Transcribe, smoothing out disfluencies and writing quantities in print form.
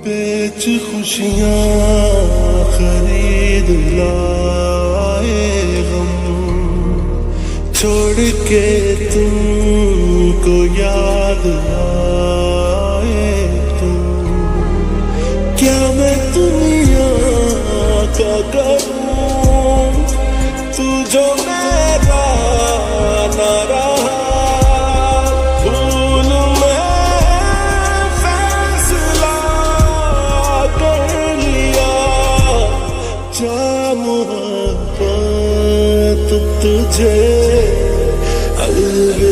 बेच खुशियाँ खरीद लाए गम, छोड़ के तुमको याद आए तुम। क्या मैं दुनिया का करूं, तू जो मेरा ना रहा। भूल मैं फैसला कर लिया, जा मोहब्बत तुझे अलविदा।